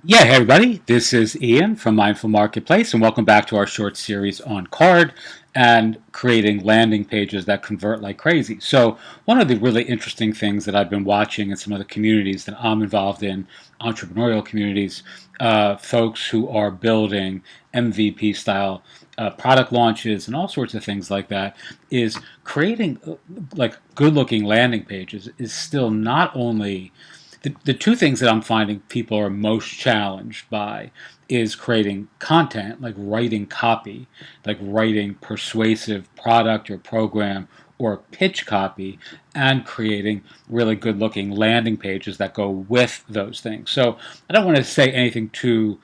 Yeah, hey everybody, this is Ian from Mindful Marketplace, and welcome back to our short series on CARRD and creating landing pages that convert like crazy. So, one of the really interesting things that I've been watching in some of the communities that I'm involved in, entrepreneurial communities, folks who are building MVP style product launches and all sorts of things like that, is creating like good looking landing pages is still not only the two things that I'm finding people are most challenged by is creating content, like writing copy, like writing persuasive product or program or pitch copy, and creating really good looking landing pages that go with those things. So I don't want to say anything too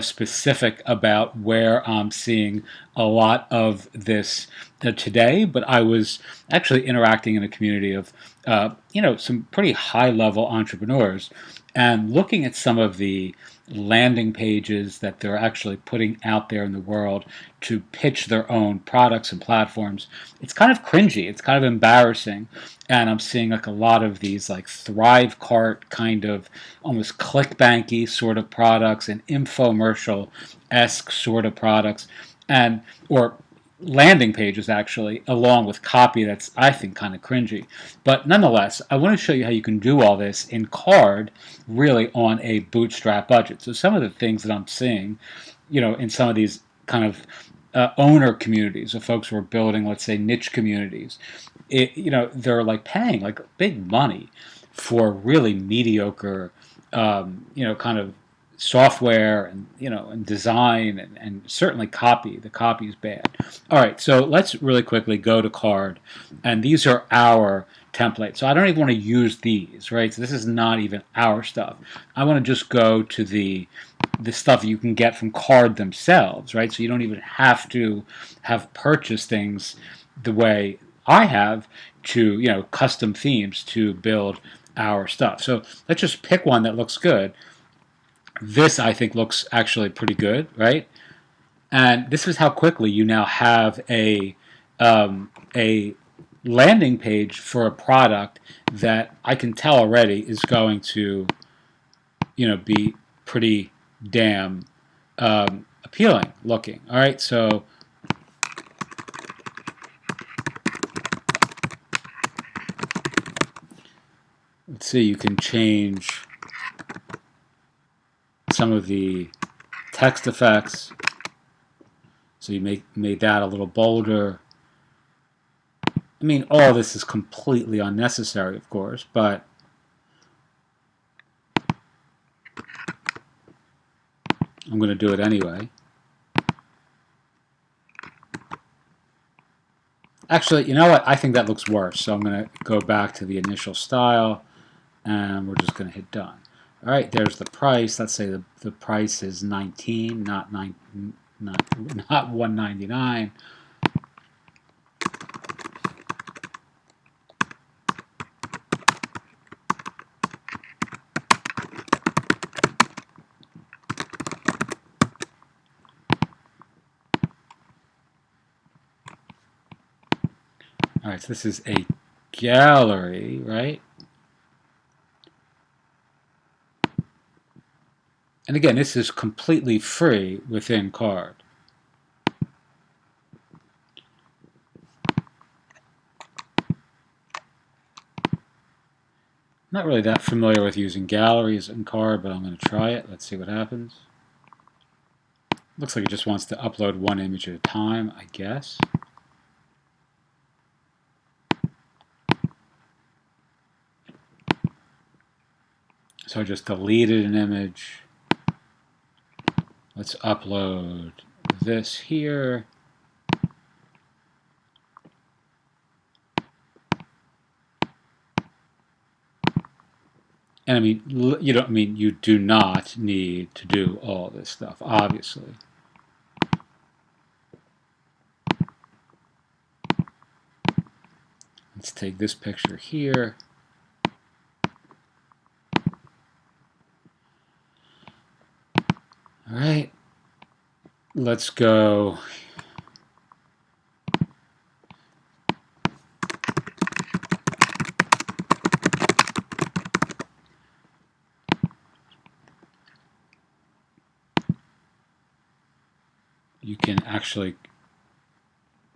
specific about where I'm seeing a lot of this today, but I was actually interacting in a community of some pretty high level entrepreneurs and looking at some of the landing pages that they're actually putting out there in the world to pitch their own products and platforms. It's kind of cringy. It's kind of embarrassing. And I'm seeing like a lot of these like Thrive Cart kind of almost clickbanky sort of products and infomercial esque sort of products and or landing pages actually along with copy that's I think kind of cringy. But nonetheless, I want to show you how you can do all this in CARRD really on a bootstrap budget. So some of the things that I'm seeing, in some of these kind of owner communities of folks who are building, let's say, niche communities, they're like paying like big money for really mediocre, kind of software and and design and certainly copy. The copy is bad. All right, so let's really quickly go to CARRD, and these are our templates. So I don't even want to use these, right? So this is not even our stuff. I want to just go to the stuff you can get from CARRD themselves, right? So you don't even have to have purchased things the way I have to, custom themes to build our stuff. So let's just pick one that looks good. This I think looks actually pretty good, right? And this is how quickly you now have a landing page for a product that I can tell already is going to be pretty damn appealing looking. All right, so let's see. You can change some of the text effects. So you made that a little bolder. I mean, all this is completely unnecessary, of course, but I'm going to do it anyway. Actually, you know what? I think that looks worse. So I'm going to go back to the initial style, and we're just going to hit done. All right, there's the price. Let's say the price is 19, not 199. All right, so this is a gallery, right? And again, this is completely free within CARRD. Not really that familiar with using galleries in CARRD, but I'm going to try it. Let's see what happens. Looks like it just wants to upload one image at a time, I guess. So I just deleted an image. Let's upload this here. And I mean, you do not need to do all this stuff, obviously. Let's take this picture here. All right, let's go. You can actually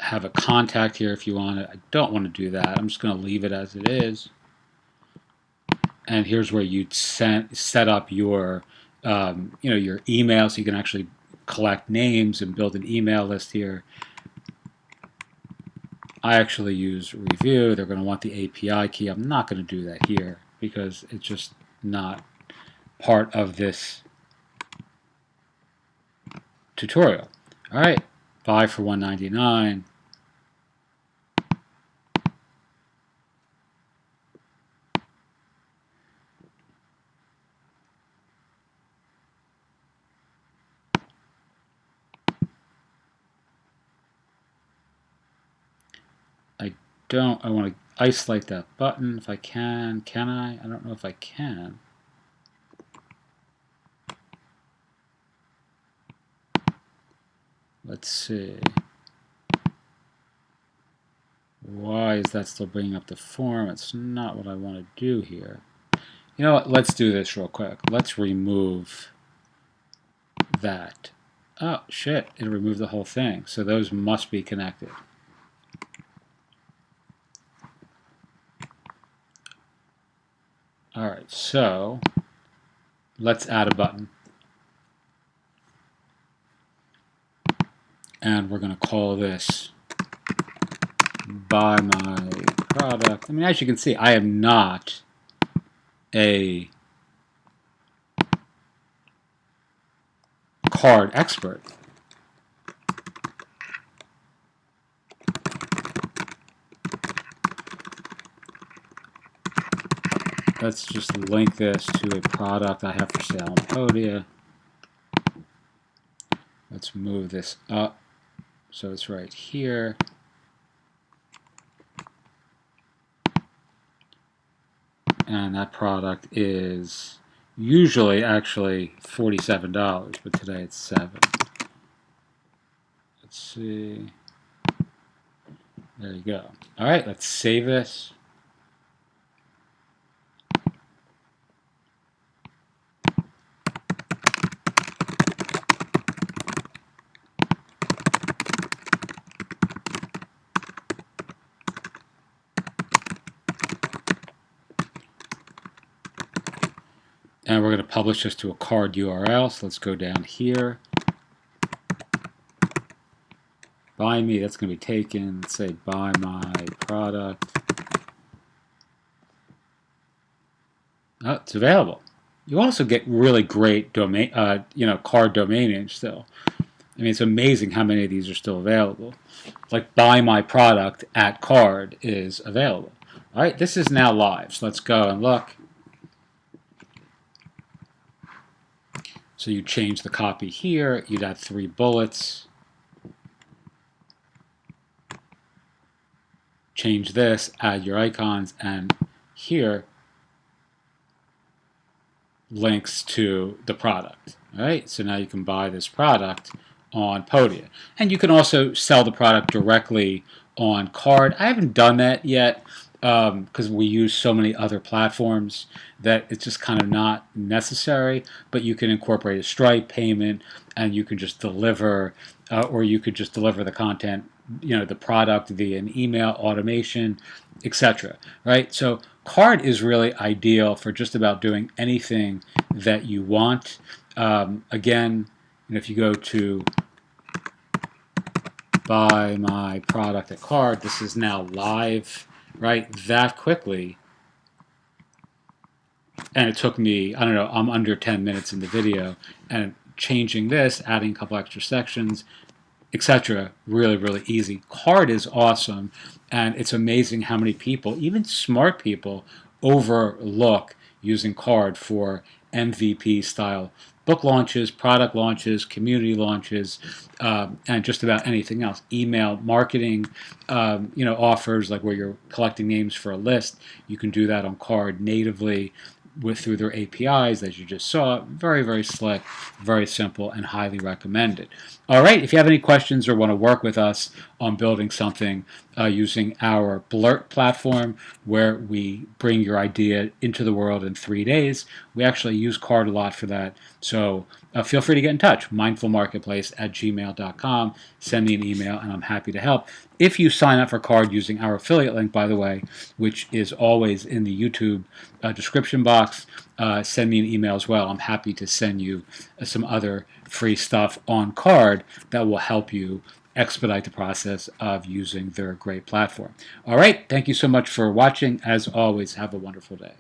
have a contact here if you want it. I don't want to do that. I'm just going to leave it as it is. And here's where you'd set up your, your email, so you can actually collect names and build an email list here. I actually use review. They're going to want the API key. I'm not going to do that here because it's just not part of this tutorial. All right, buy for $199. I want to isolate that button if I can. Can I? I don't know if I can. Let's see. Why is that still bringing up the form? It's not what I want to do here. You know what? Let's do this real quick. Let's remove that. Oh, shit. It removed the whole thing. So those must be connected. All right, so let's add a button. And we're going to call this Buy My Product. I mean, as you can see, I am not a CARRD expert. Let's just link this to a product I have for sale on Podia. Let's move this up so it's right here. And that product is usually actually $47, but today it's $7. Let's see. There you go. All right, let's save this. And we're going to publish this to a CARRD URL. So let's go down here. Buy me, that's going to be taken. Let's say buy my product. Oh, it's available. You also get really great domain, CARRD domain names still. I mean, it's amazing how many of these are still available. Like buy my product at CARRD is available. All right, this is now live. So let's go and look. So you change the copy here. You'd add 3 bullets. Change this, add your icons, and here links to the product. All right, so now you can buy this product on Podia. And you can also sell the product directly on CARRD. I haven't done that yet because we use so many other platforms that it's just kind of not necessary, but you can incorporate a Stripe payment and you can just deliver or you could just deliver the content, the product via an email, automation, etc. Right? So CARRD is really ideal for just about doing anything that you want. Again, if you go to buy my product at CARRD, this is now live, right? That quickly. And it took me, I don't know, I'm under 10 minutes in the video, and changing this, adding a couple extra sections, etc. Really, really easy. CARRD is awesome, and it's amazing how many people, even smart people, overlook using CARRD for MVP style book launches, product launches, community launches, and just about anything else. Email marketing, offers like where you're collecting names for a list. You can do that on CARRD natively through their APIs, as you just saw. Very, very slick, very simple, and highly recommended. All right, if you have any questions or want to work with us on building something using our Blurt platform, where we bring your idea into the world in 3 days. We actually use CARRD a lot for that. So feel free to get in touch, mindfulmarketplace@gmail.com. Send me an email, and I'm happy to help. If you sign up for CARRD using our affiliate link, by the way, which is always in the YouTube description box, send me an email as well. I'm happy to send you some other free stuff on CARRD that will help you expedite the process of using their great platform. All right, thank you so much for watching. As always, have a wonderful day.